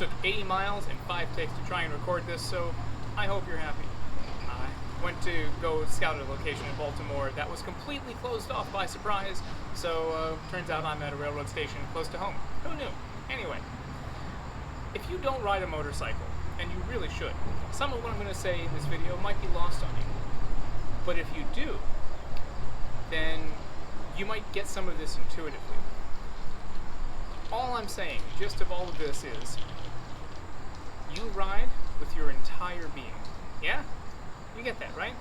took 80 miles and 5 takes to try and record this, so I hope you're happy. I went to go scout a location in Baltimore that was completely closed off by surprise, so turns out I'm at a railroad station close to home. Who knew? Anyway, if you don't ride a motorcycle, and you really should, some of what I'm going to say in this video might be lost on you. But if you do, then you might get some of this intuitively. All I'm saying, gist of all of this is, you ride with your entire being. Yeah? You get that, right?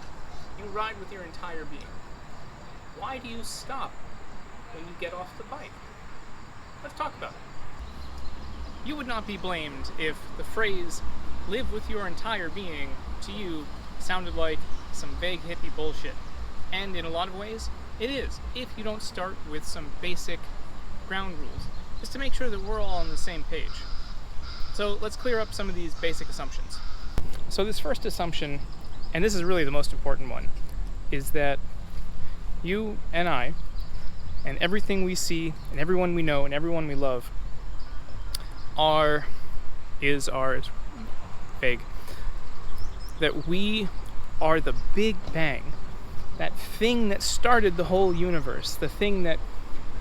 You ride with your entire being. Why do you stop when you get off the bike? Let's talk about it. You would not be blamed if the phrase, live with your entire being, to you sounded like some vague hippie bullshit. And in a lot of ways, it is, if you don't start with some basic ground rules, just to make sure that we're all on the same page. So let's clear up some of these basic assumptions. So this first assumption, and this is really the most important one, is that you and I, and everything we see, and everyone we know, and everyone we love, is vague. That we are the Big Bang, that thing that started the whole universe, the thing that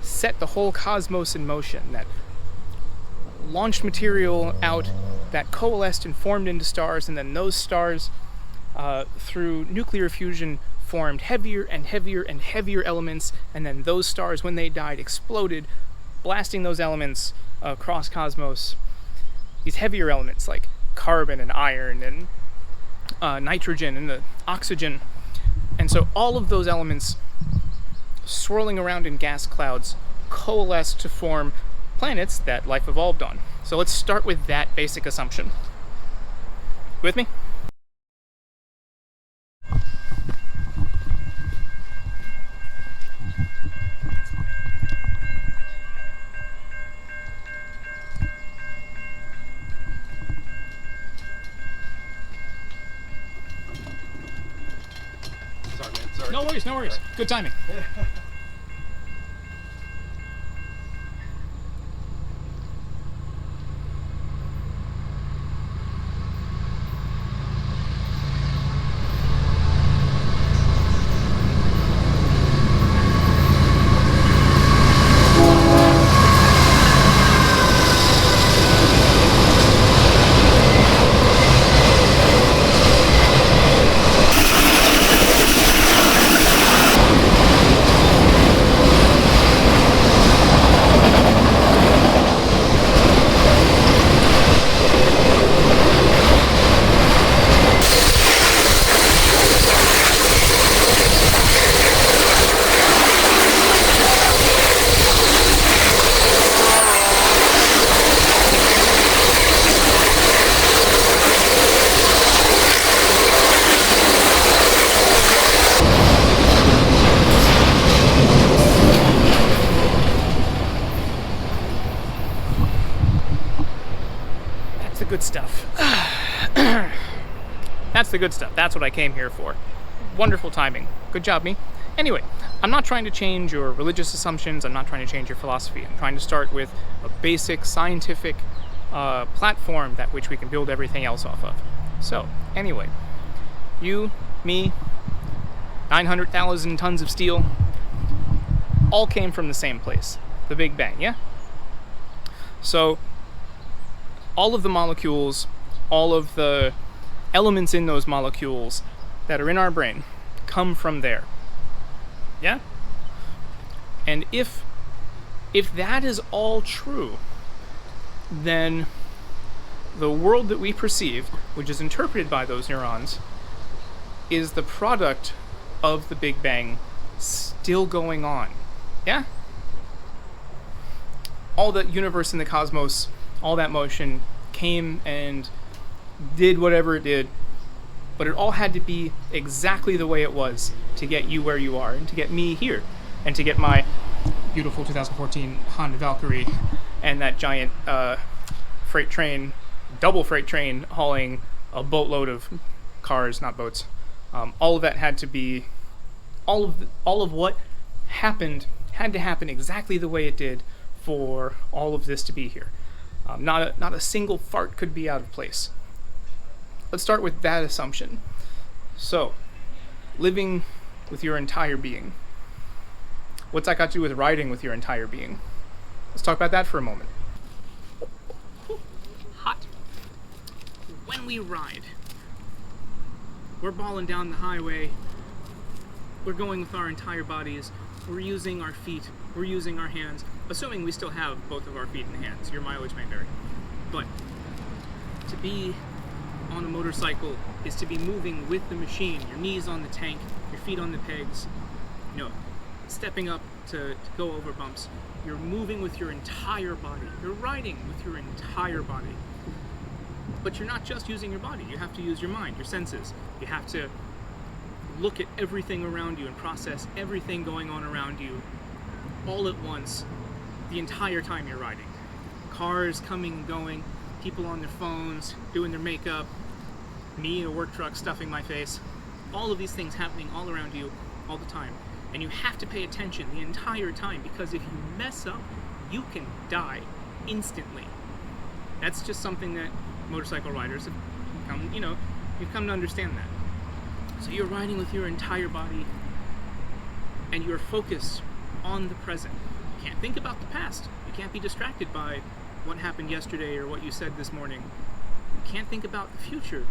set the whole cosmos in motion, that launched material out, that coalesced and formed into stars, and then those stars, through nuclear fusion, formed heavier and heavier and heavier elements, and then those stars, when they died, exploded, blasting those elements across cosmos. These heavier elements like carbon and iron and nitrogen and the oxygen. And so all of those elements swirling around in gas clouds coalesced to form planets that life evolved on. So let's start with that basic assumption. With me? Sorry, man. Sorry. No worries, no worries. Good timing. Good stuff. That's the good stuff. That's what I came here for. Wonderful timing. Good job, me. Anyway, I'm not trying to change your religious assumptions. I'm not trying to change your philosophy. I'm trying to start with a basic scientific platform that which we can build everything else off of. So, anyway, you, me, 900,000 tons of steel, all came from the same place, the Big Bang, yeah? So, all of the molecules, all of the elements in those molecules that are in our brain come from there. Yeah? And if that is all true, then the world that we perceive, which is interpreted by those neurons, is the product of the Big Bang still going on. Yeah? All the universe and the cosmos, all that motion came and did whatever it did, but it all had to be exactly the way it was to get you where you are, and to get me here, and to get my beautiful 2014 Honda Valkyrie and that giant freight train, double freight train hauling a boatload of cars, not boats. All of that had to be, all of what happened had to happen exactly the way it did for all of this to be here. Not a single fart could be out of place. Let's start with that assumption. So, living with your entire being. What's that got to do with riding with your entire being? Let's talk about that for a moment. Hot. When we ride, we're balling down the highway. We're going with our entire bodies. We're using our feet. We're using our hands. Assuming we still have both of our feet and hands. Your mileage may vary. But to be on a motorcycle is to be moving with the machine. Your knees on the tank, your feet on the pegs, stepping up to go over bumps. You're moving with your entire body. You're riding with your entire body. But you're not just using your body. You have to use your mind, your senses. You have to look at everything around you and process everything going on around you all at once the entire time you're riding. Cars coming and going, people on their phones, doing their makeup, me in a work truck stuffing my face. All of these things happening all around you all the time. And you have to pay attention the entire time, because if you mess up, you can die instantly. That's just something that motorcycle riders have you've come to understand that. So you're riding with your entire body and you're focused on the present. You can't think about the past. You can't be distracted by what happened yesterday or what you said this morning. You can't think about the future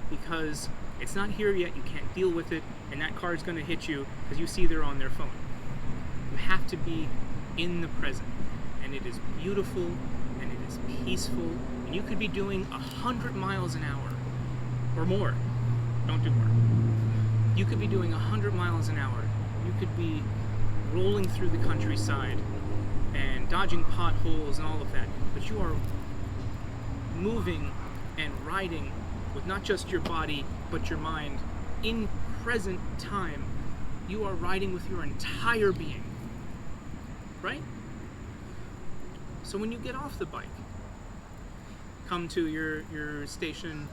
because it's not here yet. You can't deal with it, and that car is going to hit you because you see they're on their phone. You have to be in the present, and it is beautiful and it is peaceful, and you could be doing 100 miles an hour or more. Don't do more. You could be doing 100 miles an hour. You could be rolling through the countryside and dodging potholes and all of that, but you are moving and riding with not just your body but your mind in present time. You are riding with your entire being, right? So when you get off the bike, come to your station,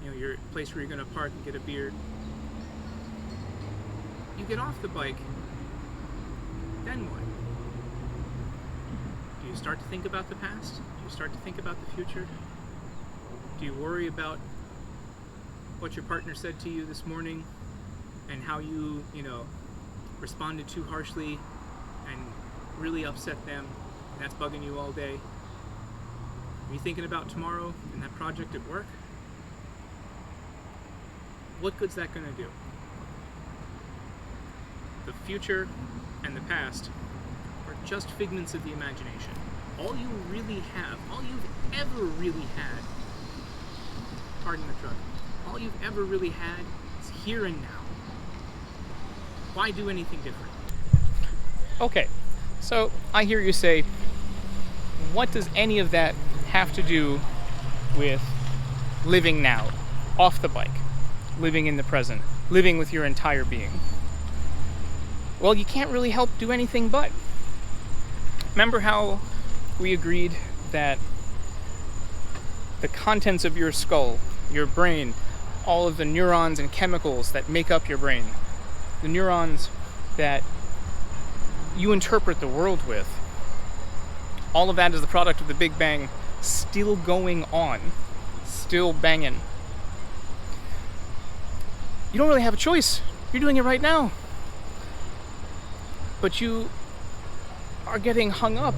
your place where you're going to park and get a beer, you get off the bike, then what? Do you start to think about the past? Do you start to think about the future? Do you worry about what your partner said to you this morning and how you responded too harshly and really upset them, and that's bugging you all day? Are you thinking about tomorrow and that project at work? What good's that going to do? The future and the past are just figments of the imagination. All you really have, all you've ever really had, pardon the truck, all you've ever really had is here and now. Why do anything different? Okay, so I hear you say, what does any of that have to do with living now, off the bike, living in the present, living with your entire being? Well, you can't really help do anything but. Remember how we agreed that the contents of your skull, your brain, all of the neurons and chemicals that make up your brain, the neurons that you interpret the world with, all of that is the product of the Big Bang still going on, still banging. You don't really have a choice. You're doing it right now. But you are getting hung up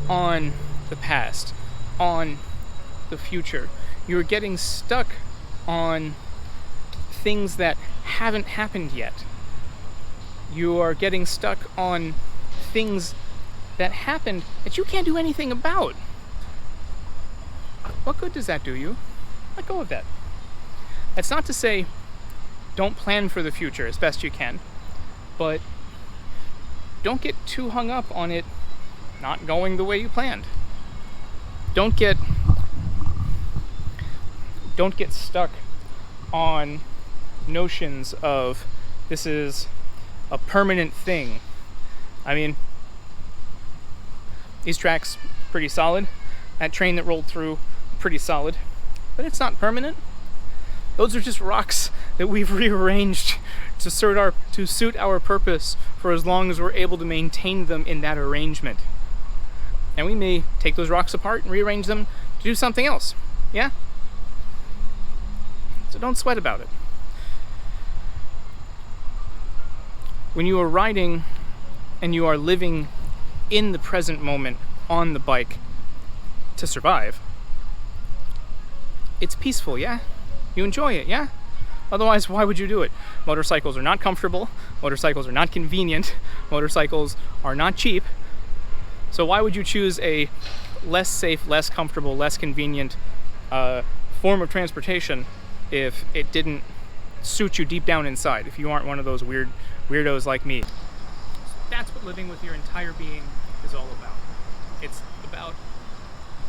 on the past, on the future. You're getting stuck on things that haven't happened yet. You are getting stuck on things that happened that you can't do anything about. What good does that do you? Let go of that. That's not to say don't plan for the future as best you can, but don't get too hung up on it not going the way you planned. Don't get stuck on notions of this is a permanent thing. I mean, these tracks pretty solid. That train that rolled through, pretty solid. But it's not permanent. Those are just rocks that we've rearranged to suit our purpose for as long as we're able to maintain them in that arrangement. And we may take those rocks apart and rearrange them to do something else. Yeah? So don't sweat about it. When you are riding and you are living in the present moment on the bike to survive, it's peaceful, yeah? You enjoy it, yeah? Otherwise, why would you do it? Motorcycles are not comfortable. Motorcycles are not convenient. Motorcycles are not cheap. So why would you choose a less safe, less comfortable, less convenient form of transportation if it didn't suit you deep down inside, if you aren't one of those weirdos like me? That's what living with your entire being is all about. It's about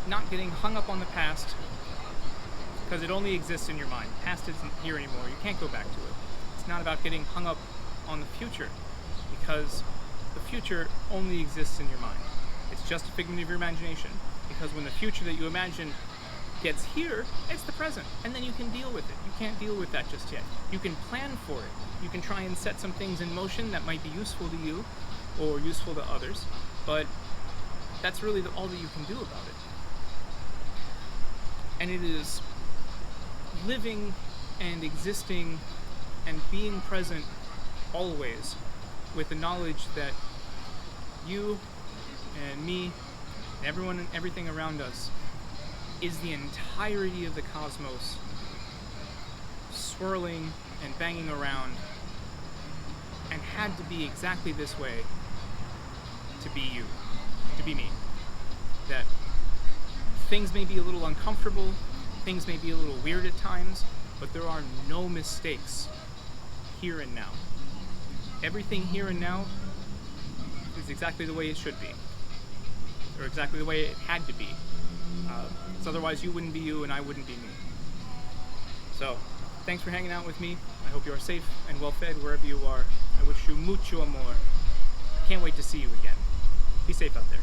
not getting hung up on the past, because it only exists in your mind. The past isn't here anymore. You can't go back to it. It's not about getting hung up on the future, because the future only exists in your mind. It's just a figment of your imagination, because when the future that you imagine gets here, it's the present, and then you can deal with it. You can't deal with that just yet. You can plan for it. You can try and set some things in motion that might be useful to you or useful to others, but that's really all that you can do about it. And it is living and existing and being present always with the knowledge that you and me and everyone and everything around us is the entirety of the cosmos swirling and banging around, and had to be exactly this way to be you, to be me. That things may be a little uncomfortable, things may be a little weird at times, but there are no mistakes here and now. Everything here and now is exactly the way it should be, or exactly the way it had to be. So otherwise you wouldn't be you and I wouldn't be me. So, thanks for hanging out with me. I hope you are safe and well fed wherever you are. I wish you mucho amor. I can't wait to see you again. Be safe out there.